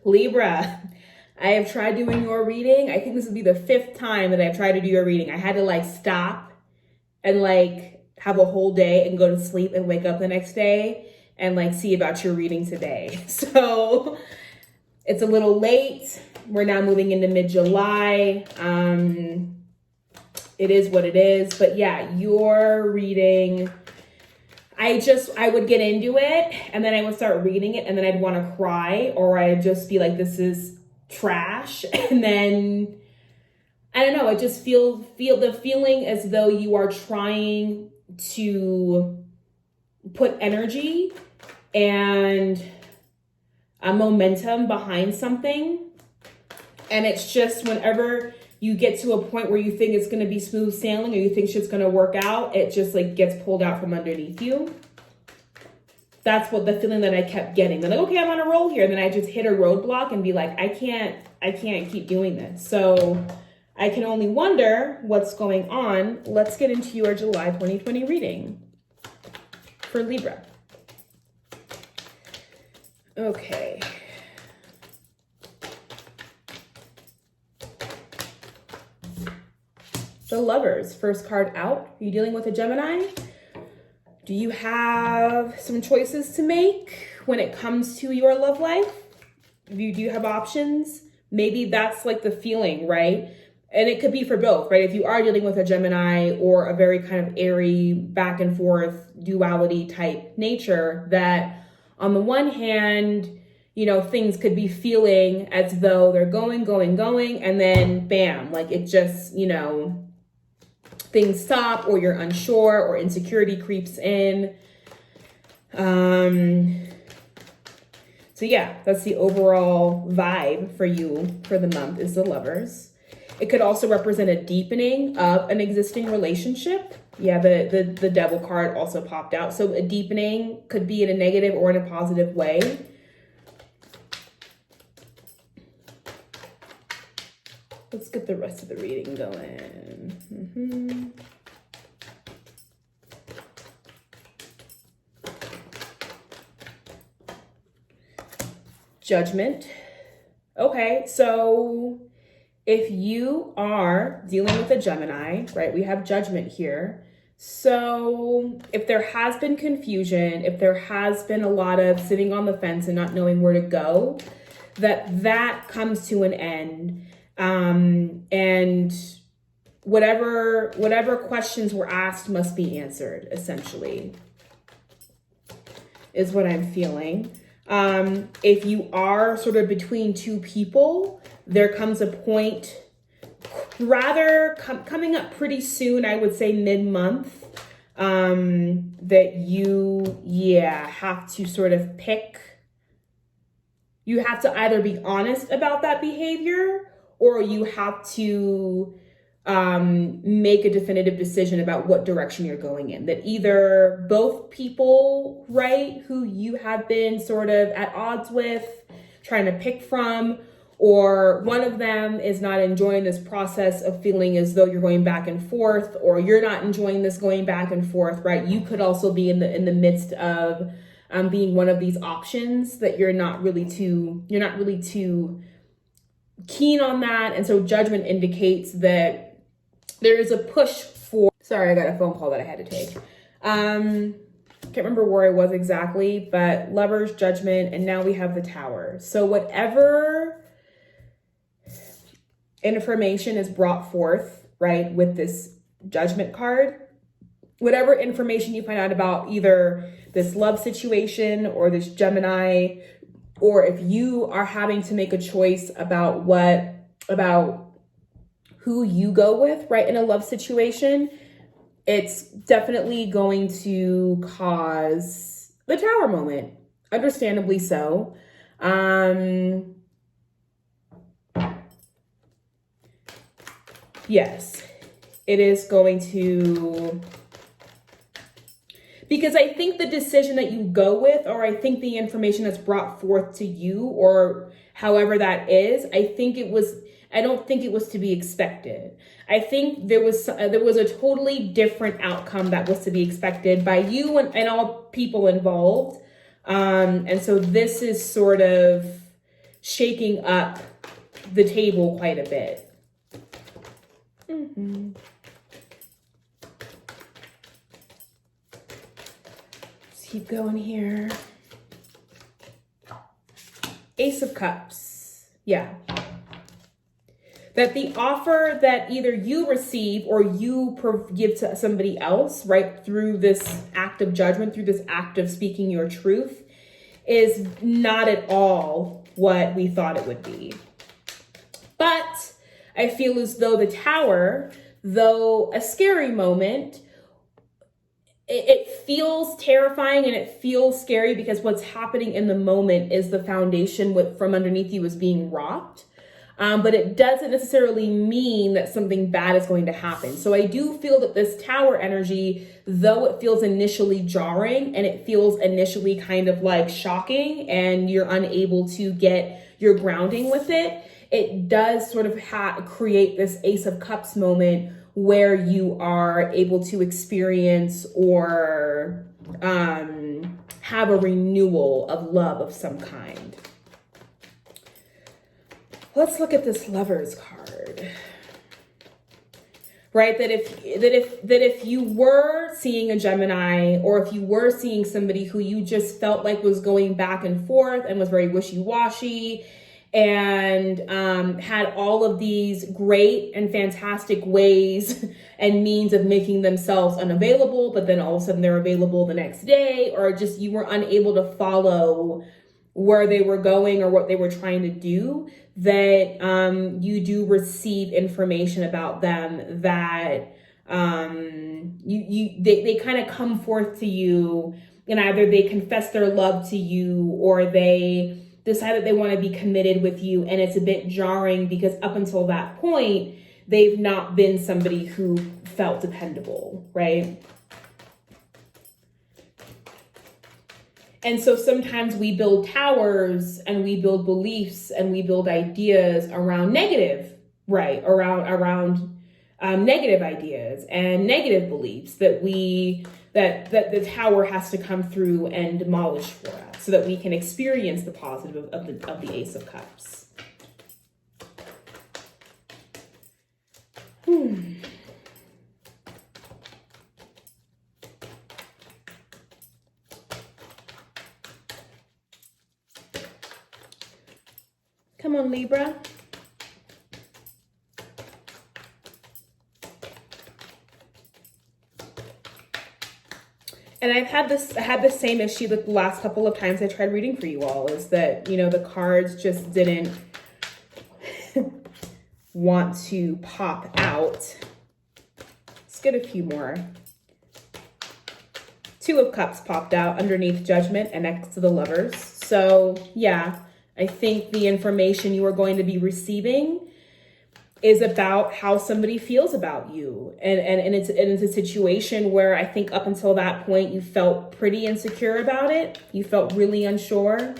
Libra, I have tried doing your reading. I think this would be the 5th time that I've tried to do your reading. I had to like stop and like have a whole day and go to sleep and wake up the next day and like see about your reading today. So it's a little late. We're now moving into mid-July. It is what it is. But yeah, your reading, I would get into it and then I would start reading it and then I'd want to cry, or I'd just be like, this is trash. And then, I don't know, I just feel the feeling as though you are trying to put energy and a momentum behind something. And it's just whenever you get to a point where you think it's going to be smooth sailing or you think shit's going to work out, it just like gets pulled out from underneath you. That's what the feeling that I kept getting. Then like, okay, I'm on a roll here. And then I just hit a roadblock and be like, I can't keep doing this. So I can only wonder what's going on. Let's get into your July 2020 reading for Libra. Okay. The Lovers, first card out. Are you dealing with a Gemini? Do you have some choices to make when it comes to your love life? Do you have options? Maybe that's like the feeling, right? And it could be for both, right? If you are dealing with a Gemini or a very kind of airy, back and forth, duality type nature, that on the one hand, you know, things could be feeling as though they're going, and then bam, like it just, you know, things stop, or you're unsure, or insecurity creeps in. So yeah, that's the overall vibe for you for the month, is the Lovers. It could also represent a deepening of an existing relationship. Yeah, the Devil card also popped out. So a deepening could be in a negative or in a positive way. Let's get the rest of the reading going. Judgment. Okay, so if you are dealing with a Gemini, right, we have Judgment here. So if there has been confusion, if there has been a lot of sitting on the fence and not knowing where to go, that comes to an end. And whatever questions were asked must be answered, essentially, is what I'm feeling. If you are sort of between two people, there comes a point coming up pretty soon, I would say mid-month, that you, have to sort of pick. You have to either be honest about that behavior, or you have to make a definitive decision about what direction you're going in. That either both people, right, who you have been sort of at odds with, trying to pick from, or one of them is not enjoying this process of feeling as though you're going back and forth, or you're not enjoying this going back and forth, right? You could also be in the midst of being one of these options that you're not really too keen on that. And so Judgment indicates that there is a push for, sorry, I got a phone call that I had to take. Can't remember where I was exactly, but Lovers, Judgment, and now we have the Tower. So whatever information is brought forth, right, with this Judgment card, whatever information you find out about either this love situation or this Gemini, or if you are having to make a choice about who you go with, right, in a love situation, it's definitely going to cause the Tower moment, understandably so. Yes, it is going to, because I think the decision that you go with, or I think the information that's brought forth to you, or however that is, I don't think it was to be expected. I think there was a totally different outcome that was to be expected by you and all people involved. And so this is sort of shaking up the table quite a bit. Let's keep going here. Ace of Cups. Yeah. That the offer that either you receive or you give to somebody else, right, through this act of judgment, through this act of speaking your truth, is not at all what we thought it would be. But I feel as though the Tower, though a scary moment, it feels terrifying and it feels scary because what's happening in the moment is the foundation from underneath you is being rocked. But it doesn't necessarily mean that something bad is going to happen. So I do feel that this Tower energy, though it feels initially jarring and it feels initially kind of like shocking and you're unable to get your grounding with it, it does sort of create this Ace of Cups moment where you are able to experience or have a renewal of love of some kind. Let's look at this Lovers card. Right? That if you were seeing a Gemini, or if you were seeing somebody who you just felt like was going back and forth and was very wishy-washy and had all of these great and fantastic ways and means of making themselves unavailable, but then all of a sudden they're available the next day, or just you were unable to follow where they were going or what they were trying to do, that you do receive information about them that they kind of come forth to you, and either they confess their love to you or they decide that they want to be committed with you. And it's a bit jarring because up until that point, they've not been somebody who felt dependable, right? And so sometimes we build towers and we build beliefs and we build ideas around negative, right? Around negative ideas and negative beliefs that the tower has to come through and demolish for us so that we can experience the positive of the Ace of Cups. Come on, Libra. And I had the same issue the last couple of times I tried reading for you all, is that, you know, the cards just didn't want to pop out. Let's get a few more. Two of Cups popped out underneath Judgment and next to the Lovers. So yeah, I think the information you are going to be receiving is about how somebody feels about you. And it's a situation where I think up until that point, you felt pretty insecure about it. You felt really unsure.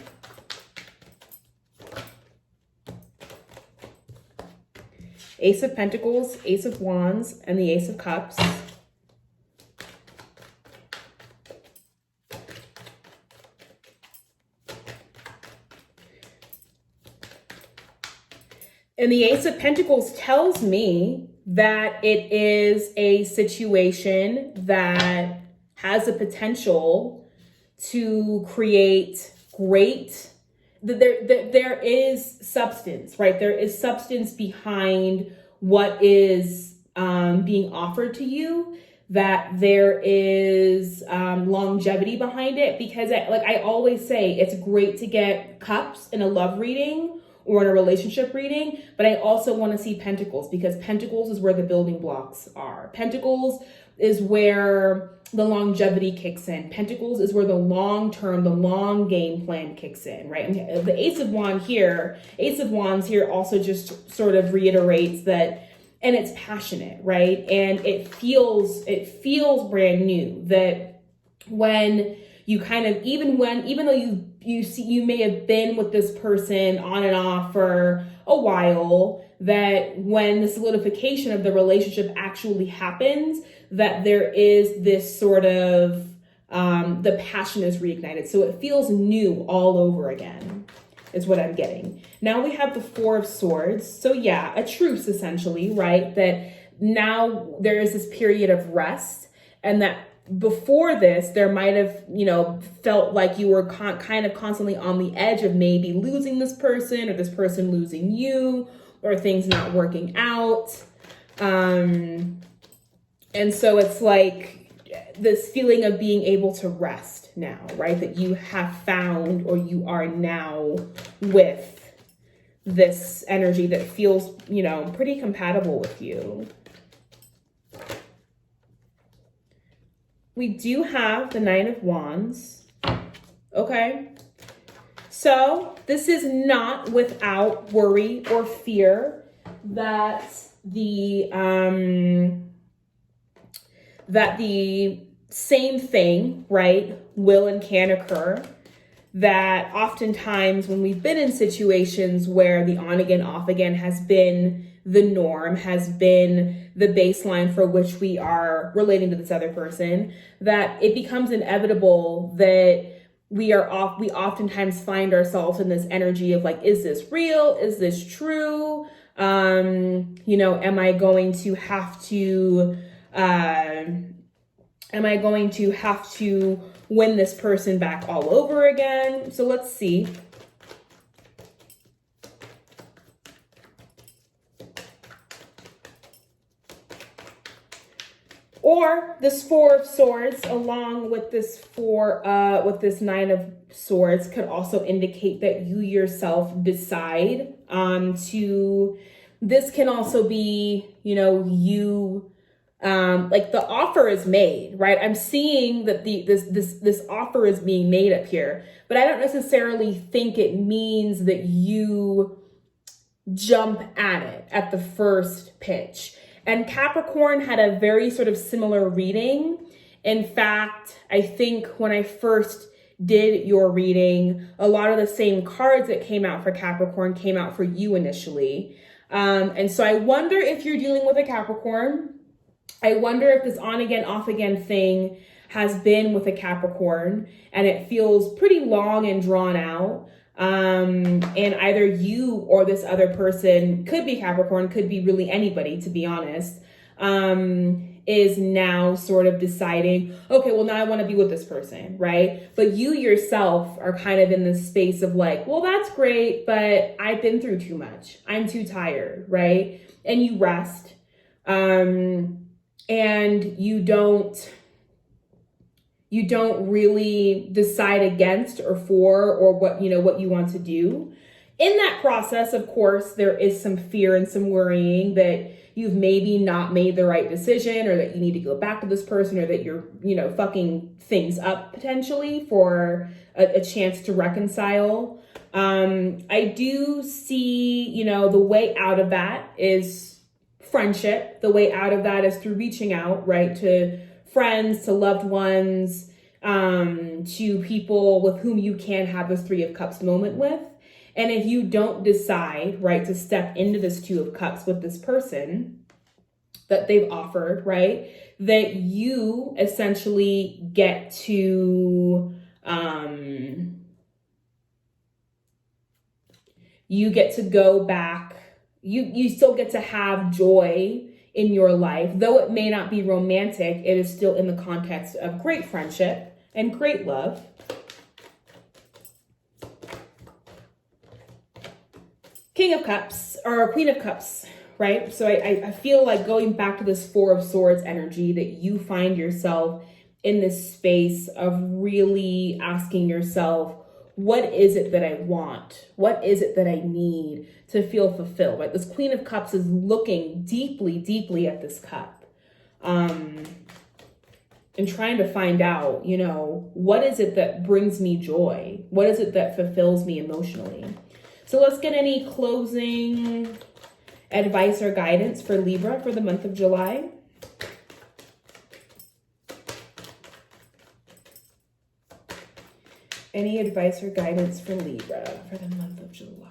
Ace of Pentacles, Ace of Wands, and the Ace of Cups. And the Ace of Pentacles tells me that it is a situation that has a potential to create great, there is substance, right? There is substance behind what is being offered to you, that there is longevity behind it, because like I always say, it's great to get cups in a love reading or in a relationship reading, but I also want to see Pentacles, because Pentacles is where the building blocks are. Pentacles is where the longevity kicks in. Pentacles is where the long term, the long game plan kicks in, right? And the Ace of Wands here also just sort of reiterates that, and it's passionate, right? And it feels brand new, that when you kind of, even though you may have been with this person on and off for a while, that when the solidification of the relationship actually happens, that there is this sort of, the passion is reignited. So it feels new all over again. is what I'm getting. Now we have the Four of Swords. So yeah, a truce essentially, right? That now there is this period of rest, and that before this, there might have, felt like you were kind of constantly on the edge of maybe losing this person or this person losing you or things not working out. And so it's like this feeling of being able to rest now, right? That you have found, or you are now with this energy that feels, pretty compatible with you. We do have the Nine of Wands. Okay. So this is not without worry or fear that the same thing, right, will and can occur. That oftentimes when we've been in situations where the on again, off again has been the norm, has been the baseline for which we are relating to this other person, that it becomes inevitable that we oftentimes find ourselves in this energy of like, is this real? Is this true? Am I going to have to win this person back all over again? So let's see. Or this Four of Swords, along with this Nine of Swords, could also indicate that you yourself decide this can also be, like the offer is made, right? I'm seeing that this offer is being made up here, but I don't necessarily think it means that you jump at it at the first pitch. And Capricorn had a very sort of similar reading. In fact, I think when I first did your reading, a lot of the same cards that came out for Capricorn came out for you initially. And so I wonder if you're dealing with a Capricorn. I wonder if this on again, off again thing has been with a Capricorn and it feels pretty long and drawn out. And either you or this other person, could be Capricorn, could be really anybody, to be honest, is now sort of deciding, okay, well, now I want to be with this person, right? But you yourself are kind of in this space of like, well, that's great, but I've been through too much. I'm too tired, right? And you rest, and you don't really decide against or for or what you want to do. In that process, of course, there is some fear and some worrying that you've maybe not made the right decision, or that you need to go back to this person, or that you're, fucking things up potentially for a chance to reconcile. I do see, the way out of that is friendship. The way out of that is through reaching out, right, to friends, to loved ones, to people with whom you can have this Three of Cups moment with. And if you don't decide, right, to step into this Two of Cups with this person that they've offered, right, that you essentially get to, you get to go back. You still get to have joy in your life, though it may not be romantic. It is still in the context of great friendship and great love. King of Cups or Queen of Cups, right? So I feel like going back to this Four of Swords energy, that you find yourself in this space of really asking yourself, what is it that I want? What is it that I need to feel fulfilled, right? This Queen of Cups is looking deeply, deeply at this cup, and trying to find out, what is it that brings me joy? What is it that fulfills me emotionally? So let's get any closing advice or guidance for Libra for the month of July. Any advice or guidance for Libra for the month of July?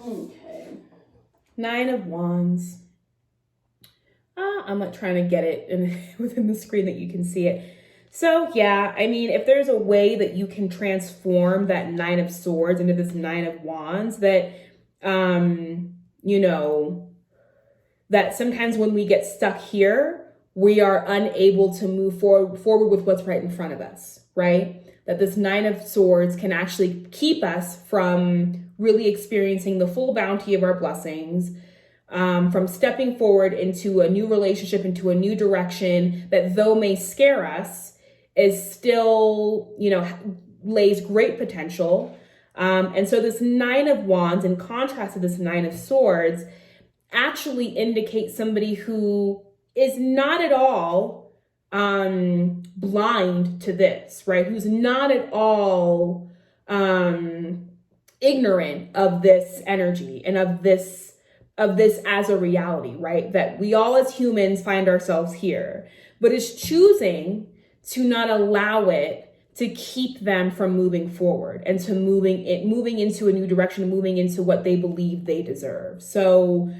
Okay. 9 of Wands. I'm like trying to get it within the screen that you can see it. So yeah, I mean, if there's a way that you can transform that 9 of Swords into this 9 of Wands, that, you know, that sometimes when we get stuck here, we are unable to move forward with what's right in front of us, right? That this 9 of Swords can actually keep us from really experiencing the full bounty of our blessings, from stepping forward into a new relationship, into a new direction that, though may scare us, is still, you know, lays great potential. And so this 9 of Wands, in contrast to this 9 of Swords, actually indicates somebody who is not at all blind to this, right? Who's not at all ignorant of this energy and of this as a reality, right? That we all as humans find ourselves here, but is choosing to not allow it to keep them from moving forward and to moving into a new direction, moving into what they believe they deserve. So,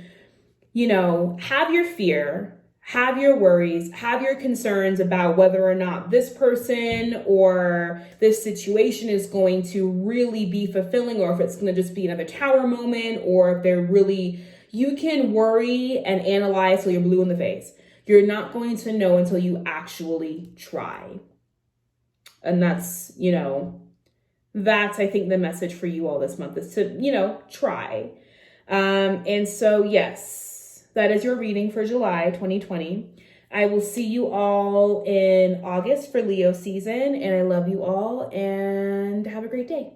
you know, have your fear, have your worries, have your concerns about whether or not this person or this situation is going to really be fulfilling, or if it's going to just be another tower moment, or if they're really, you can worry and analyze till you're blue in the face. You're not going to know until you actually try. And that's, you know, that's, I think, the message for you all this month is to, you know, try. And so, yes, that is your reading for July 2020. I will see you all in August for Leo season, and I love you all, and have a great day.